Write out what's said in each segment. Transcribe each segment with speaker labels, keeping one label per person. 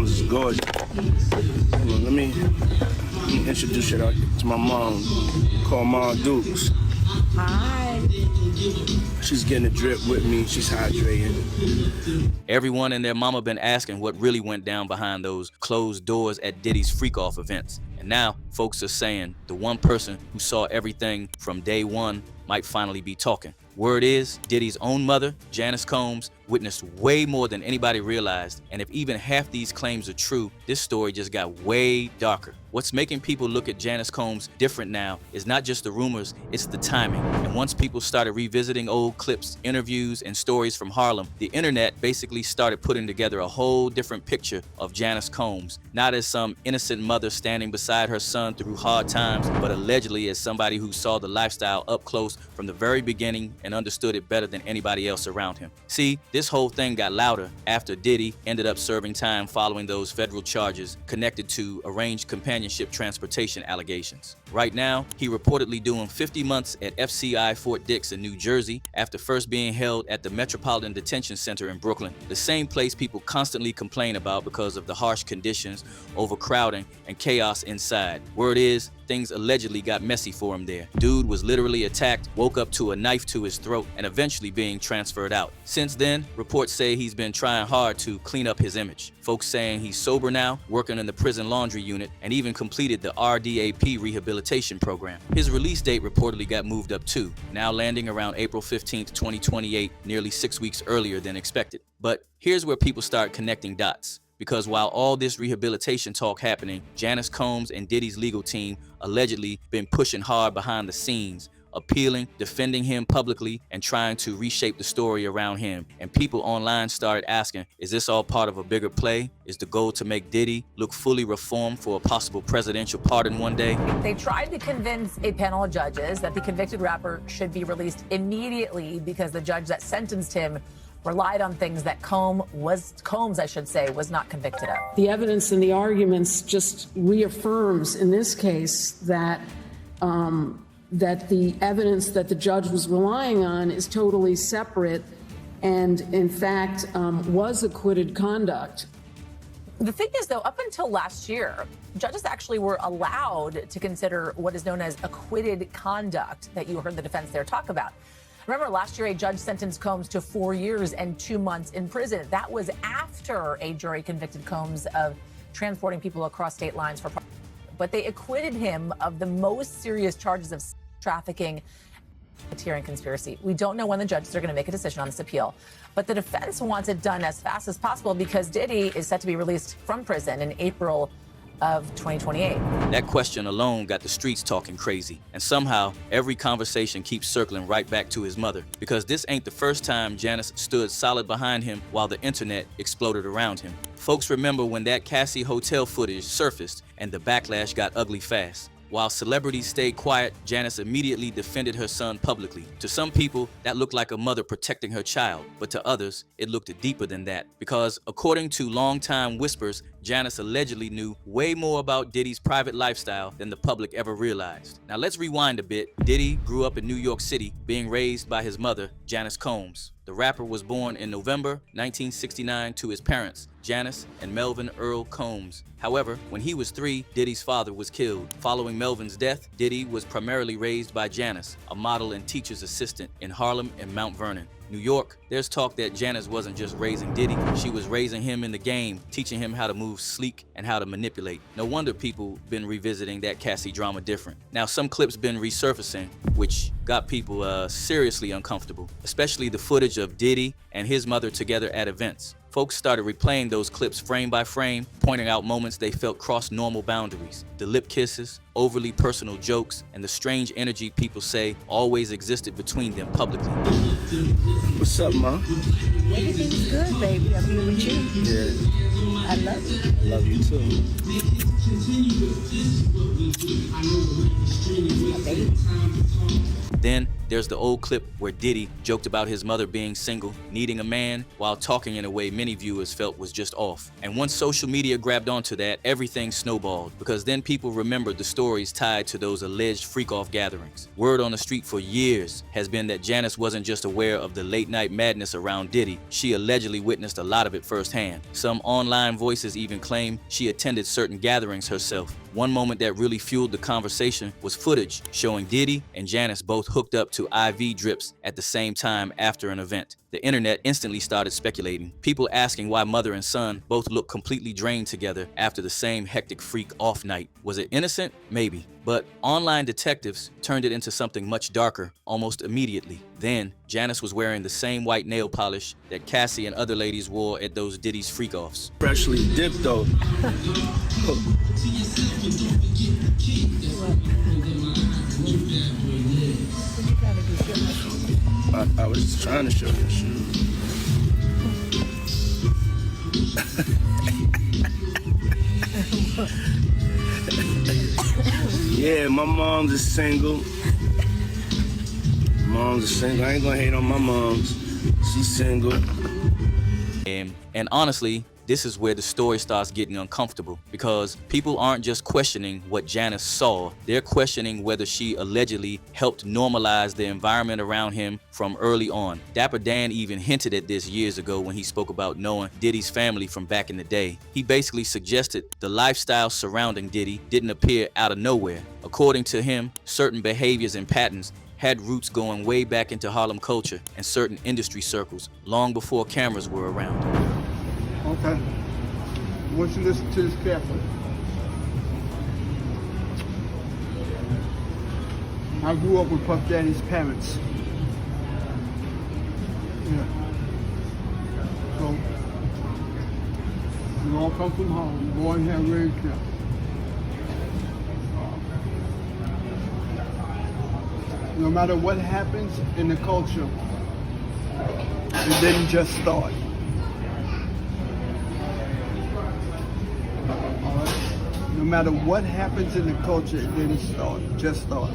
Speaker 1: Combs is gorgeous. Well, let me introduce you to my mom, called Mom Dukes.
Speaker 2: Hi.
Speaker 1: She's getting a drip with me. She's hydrating.
Speaker 3: Everyone and their mama been asking what really went down behind those closed doors at Diddy's freak-off events. And now folks are saying the one person who saw everything from day one might finally be talking. Word is, Diddy's own mother, Janice Combs, witnessed way more than anybody realized, and if even half these claims are true, this story just got way darker. What's making people look at Janice Combs different now is not just the rumors, it's the timing. And once people started revisiting old clips, interviews, and stories from Harlem, the internet basically started putting together a whole different picture of Janice Combs, not as some innocent mother standing beside her son through hard times, but allegedly as somebody who saw the lifestyle up close from the very beginning and understood it better than anybody else around him. See, this whole thing got louder after Diddy ended up serving time following those federal charges connected to arranged companionship transportation allegations. Right now, he reportedly doing 50 months at FCI Fort Dix in New Jersey after first being held at the Metropolitan Detention Center in Brooklyn, the same place people constantly complain about because of the harsh conditions, overcrowding, and chaos inside. Word is, things allegedly got messy for him there. Dude was literally attacked, woke up to a knife to his throat, and eventually being transferred out. Since then, reports say he's been trying hard to clean up his image. Folks saying he's sober now, working in the prison laundry unit, and even completed the RDAP rehabilitation program. His release date reportedly got moved up too, now landing around April 15th, 2028, nearly 6 weeks earlier than expected. But here's where people start connecting dots. Because while all this rehabilitation talk happening, Janice Combs and Diddy's legal team allegedly been pushing hard behind the scenes, appealing, defending him publicly, and trying to reshape the story around him. And people online started asking, is this all part of a bigger play? Is the goal to make Diddy look fully reformed for a possible presidential pardon one day?
Speaker 2: They tried to convince a panel of judges that the convicted rapper should be released immediately because the judge that sentenced him relied on things that Combs was not convicted of.
Speaker 4: The evidence and the arguments just reaffirms in this case that that the evidence that the judge was relying on is totally separate and, in fact, was acquitted conduct.
Speaker 2: The thing is, though, up until last year, judges actually were allowed to consider what is known as acquitted conduct that you heard the defense there talk about. Remember, last year, a judge sentenced Combs to 4 years and 2 months in prison. That was after a jury convicted Combs of transporting people across state lines for profit. But they acquitted him of the most serious charges of trafficking, racketeering, conspiracy. We don't know when the judges are going to make a decision on this appeal. But the defense wants it done as fast as possible because Diddy is set to be released from prison in April of 2028.
Speaker 3: That question alone got the streets talking crazy. And somehow, every conversation keeps circling right back to his mother. Because this ain't the first time Janice stood solid behind him while the internet exploded around him. Folks remember when that Cassie hotel footage surfaced and the backlash got ugly fast. While celebrities stayed quiet, Janice immediately defended her son publicly. To some people, that looked like a mother protecting her child, but to others, it looked deeper than that. Because according to longtime whispers, Janice allegedly knew way more about Diddy's private lifestyle than the public ever realized. Now let's rewind a bit. Diddy grew up in New York City, being raised by his mother, Janice Combs. The rapper was born in November 1969 to his parents, Janice and Melvin Earl Combs. However, when he was 3, Diddy's father was killed. Following Melvin's death, Diddy was primarily raised by Janice, a model and teacher's assistant in Harlem and Mount Vernon, New York. There's talk that Janice wasn't just raising Diddy, she was raising him in the game, teaching him how to move sleek and how to manipulate. No wonder people been revisiting that Cassie drama different. Now some clips been resurfacing, which got people seriously uncomfortable, especially the footage of Diddy and his mother together at events. Folks started replaying those clips frame by frame, pointing out moments they felt crossed normal boundaries. The lip kisses, overly personal jokes, and the strange energy people say always existed between them publicly.
Speaker 1: What's up, Ma?
Speaker 5: Everything's good, baby. I'm here with you.
Speaker 1: Yeah.
Speaker 5: I love you.
Speaker 1: I love you too.
Speaker 5: My baby.
Speaker 3: Then there's the old clip where Diddy joked about his mother being single, needing a man, while talking in a way many viewers felt was just off. And once social media grabbed onto that, everything snowballed, because then people remembered the stories tied to those alleged freak-off gatherings. Word on the street for years has been that Janice wasn't just aware of the late-night madness around Diddy, she allegedly witnessed a lot of it firsthand. Some online Some voices even claim she attended certain gatherings herself. One moment that really fueled the conversation was footage showing Diddy and Janice both hooked up to IV drips at the same time after an event. The internet instantly started speculating, people asking why mother and son both looked completely drained together after the same hectic freak off night. Was it innocent? Maybe. But online detectives turned it into something much darker almost immediately. Then, Janice was wearing the same white nail polish that Cassie and other ladies wore at those Diddy's freak-offs.
Speaker 1: Freshly dipped though. I was just trying to show you shoes. Yeah, my mom's is single. Mom's is single. I ain't gonna hate on my mom's. She's single.
Speaker 3: And honestly, this is where the story starts getting uncomfortable, because people aren't just questioning what Janice saw, they're questioning whether she allegedly helped normalize the environment around him from early on. Dapper Dan even hinted at this years ago when he spoke about knowing Diddy's family from back in the day. He basically suggested the lifestyle surrounding Diddy didn't appear out of nowhere. According to him, certain behaviors and patterns had roots going way back into Harlem culture and certain industry circles long before cameras were around.
Speaker 6: Okay. I want you to listen to this carefully. I grew up with Puff Daddy's parents. Yeah. So, we all come from Harlem, born here, raised here. No matter what happens in the culture, it didn't just start. No matter what happens in the culture, it didn't just start.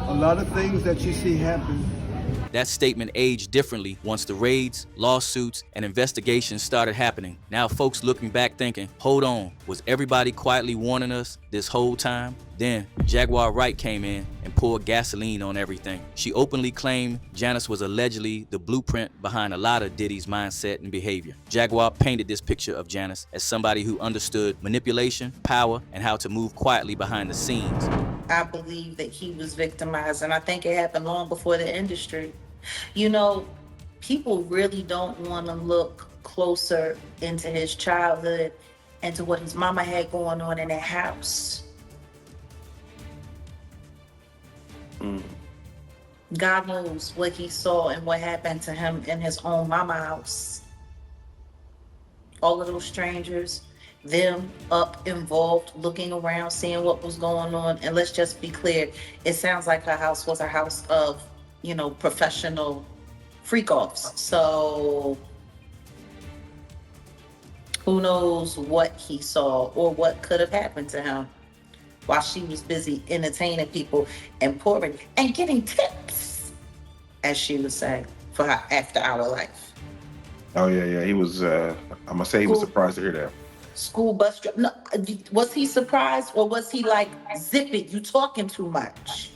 Speaker 6: A lot of things that you see happen.
Speaker 3: That statement aged differently once the raids, lawsuits, and investigations started happening. Now folks looking back thinking, hold on, was everybody quietly warning us this whole time? Then Jaguar Wright came in and poured gasoline on everything. She openly claimed Janice was allegedly the blueprint behind a lot of Diddy's mindset and behavior. Jaguar painted this picture of Janice as somebody who understood manipulation, power, and how to move quietly behind the scenes.
Speaker 7: I believe that he was victimized, and I think it happened long before the industry. You know, people really don't want to look closer into his childhood and to what his mama had going on in that house. God knows what he saw and what happened to him in his own mama house. All of those strangers, them up involved, looking around, seeing what was going on. And let's just be clear, it sounds like her house was a house of, you know, professional freak-offs. So who knows what he saw or what could have happened to him while she was busy entertaining people and pouring and getting tips, as she would say, for her after-hour life.
Speaker 8: Oh yeah. He was. I'm gonna say he was surprised to hear that.
Speaker 7: School bus driver. No, was he surprised, or was he like, zip it, you talking too much?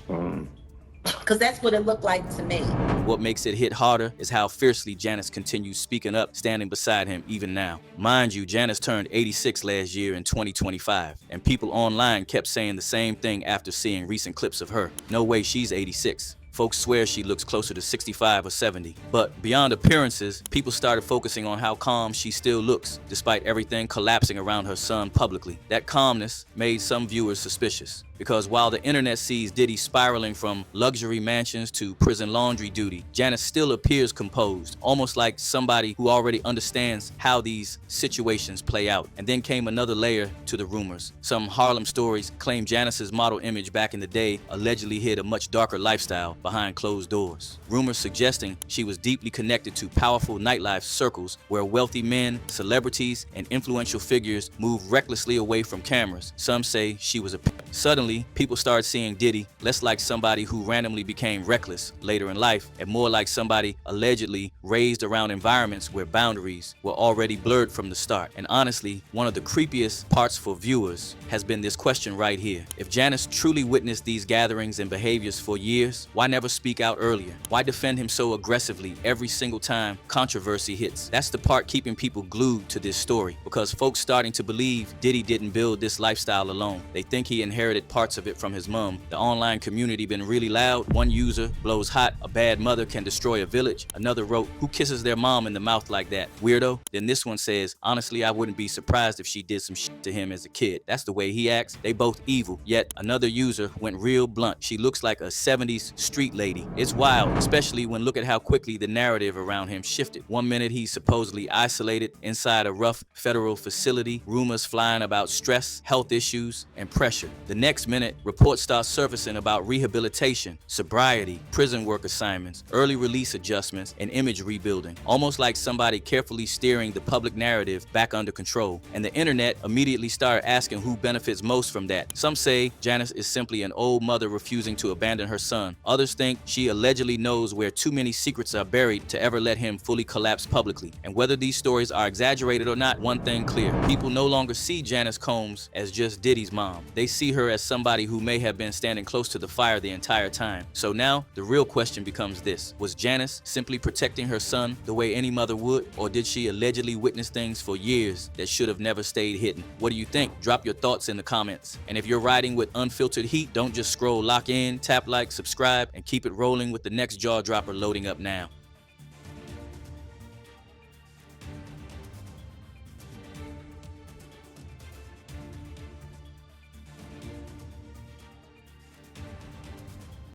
Speaker 7: Because that's what it looked like to me.
Speaker 3: What makes it hit harder is how fiercely Janice continues speaking up, standing beside him even now. Mind you, Janice turned 86 last year in 2025, and people online kept saying the same thing after seeing recent clips of her. No way she's 86. Folks swear she looks closer to 65 or 70. But beyond appearances, people started focusing on how calm she still looks, despite everything collapsing around her son publicly. That calmness made some viewers suspicious, because while the internet sees Diddy spiraling from luxury mansions to prison laundry duty, Janice still appears composed, almost like somebody who already understands how these situations play out. And then came another layer to the rumors. Some Harlem stories claim Janice's model image back in the day allegedly hid a much darker lifestyle behind closed doors. Rumors suggesting she was deeply connected to powerful nightlife circles where wealthy men, celebrities, and influential figures moved recklessly away from cameras. Some say she was a pimp. Suddenly, Suddenly, people started seeing Diddy less like somebody who randomly became reckless later in life and more like somebody allegedly raised around environments where boundaries were already blurred from the start. And honestly, one of the creepiest parts for viewers has been this question right here. If Janice truly witnessed these gatherings and behaviors for years, why never speak out earlier? Why defend him so aggressively every single time controversy hits? That's the part keeping people glued to this story, because folks starting to believe Diddy didn't build this lifestyle alone. They think he inherited parts of it from his mom. The online community been really loud. One user blows hot, a bad mother can destroy a village. Another wrote, who kisses their mom in the mouth like that? Weirdo. Then this one says, honestly, I wouldn't be surprised if she did some shit to him as a kid. That's the way he acts. They both evil. Yet another user went real blunt. She looks like a 70s street lady. It's wild, especially when look at how quickly the narrative around him shifted. One minute he's supposedly isolated inside a rough federal facility, rumors flying about stress, health issues, and pressure. The next minute, reports start surfacing about rehabilitation, sobriety, prison work assignments, early release adjustments, and image rebuilding. Almost like somebody carefully steering the public narrative back under control. And the internet immediately started asking who benefits most from that. Some say Janice is simply an old mother refusing to abandon her son. Others think she allegedly knows where too many secrets are buried to ever let him fully collapse publicly. And whether these stories are exaggerated or not, one thing clear: people no longer see Janice Combs as just Diddy's mom. They see her as somebody who may have been standing close to the fire the entire time. So now the real question becomes this: was Janice simply protecting her son the way any mother would, or did she allegedly witness things for years that should have never stayed hidden? What do you think? Drop your thoughts in the comments. And if you're riding with unfiltered heat, don't just scroll, lock in, tap like, subscribe, and keep it rolling with the next jaw dropper loading up now.